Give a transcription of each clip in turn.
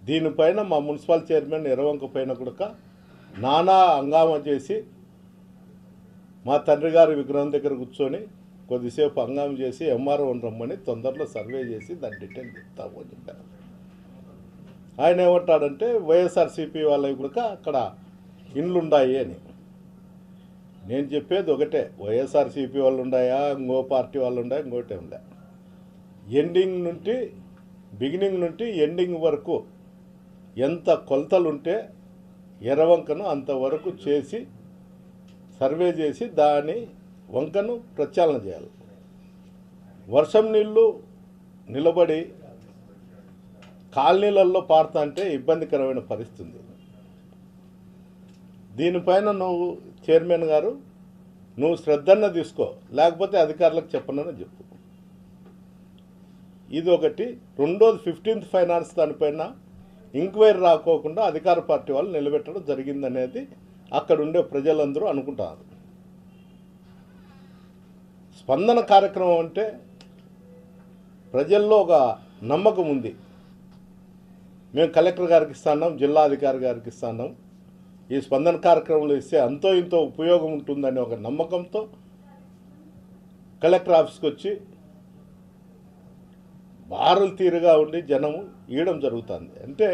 దీనిపైన మా municipal chairman ఎర్రవంక పైన కూడా నానా హంగామా చేసి మా తండ్రి గారి విగ్రహం దగ్గర కూర్చొని కొద్దిసేపు హంగామా చేసి ఎంఆర్ఓని రమ్మని తొందరలో సర్వే చేసి దాని డీటెయిల్ చెప్తాము అని చెప్పారు. ఆయన ఏమంటాడంటే వైఎస్ఆర్సీపీ వాళ్ళకి కూడా అక్కడ ఇండ్లుండాయి అని. నేను చెప్పేది ఒకటే, వైఎస్ఆర్సీపీ వాళ్ళు ఉన్నాయా, ఇంకో పార్టీ వాళ్ళు ఉన్నాయా, ఇంకోటే ఉందా, బిగినింగ్ నుండి ఎండింగ్ వరకు ఎంత కొలతలుంటే ఎర్రవంకను అంతవరకు చేసి సర్వే చేసి దాని వంకను ప్రక్షాళన చేయాలి. వర్షం నీళ్ళు నిలబడి కాలనీలలో పారుతుంటే ఇబ్బందికరమైన పరిస్థితి. దీనిపైన నువ్వు చైర్మన్ గారు నువ్వు శ్రద్ధన్న తీసుకో, లేకపోతే అధికారులకు చెప్పనని చెప్పు. ఇది ఒకటి. రెండోది 15th ఫైనాన్స్ దానిపైన ఎంక్వైరీ రాకోకుండా అధికార పార్టీ వాళ్ళు నిలబెట్టడం జరిగిందనేది అక్కడ ఉండే ప్రజలందరూ అనుకుంటారు. స్పందన కార్యక్రమం అంటే ప్రజల్లో ఒక నమ్మకం ఉంది. మేము కలెక్టర్ గారికి ఇస్తున్నాం, జిల్లా అధికారి గారికి ఇస్తున్నాం, ఈ స్పందన కార్యక్రమంలో ఇస్తే అంతో ఇంతో ఉపయోగం ఉంటుందనే ఒక నమ్మకంతో కలెక్టర్ ఆఫీస్కి వచ్చి బారులు తీరుగా ఉండి జనము ఇవ్వడం జరుగుతుంది. అంటే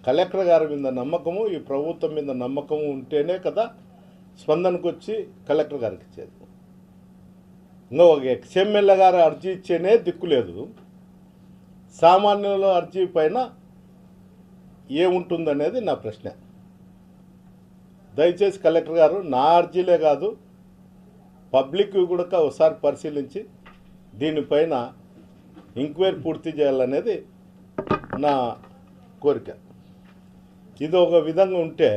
కలెక్టర్ గారి మీద నమ్మకము, ఈ ప్రభుత్వం మీద నమ్మకము ఉంటేనే కదా స్పందనకు వచ్చి కలెక్టర్ గారికి ఇచ్చేది. ఇంకా ఒక ఎక్స్ఎమ్మెల్యే గారు అర్జీ ఇచ్చేనే దిక్కులేదు. సామాన్యుల అర్జీ పైన ఏముంటుందనేది నా ప్రశ్న. దయచేసి కలెక్టర్ గారు నా అర్జీలే కాదు, పబ్లిక్ కూడా ఒకసారి పరిశీలించి దీనిపైన ఎంక్వైరీ పూర్తి చేయాలనేది నా కోరిక. ఇది ఒక విధంగా ఉంటే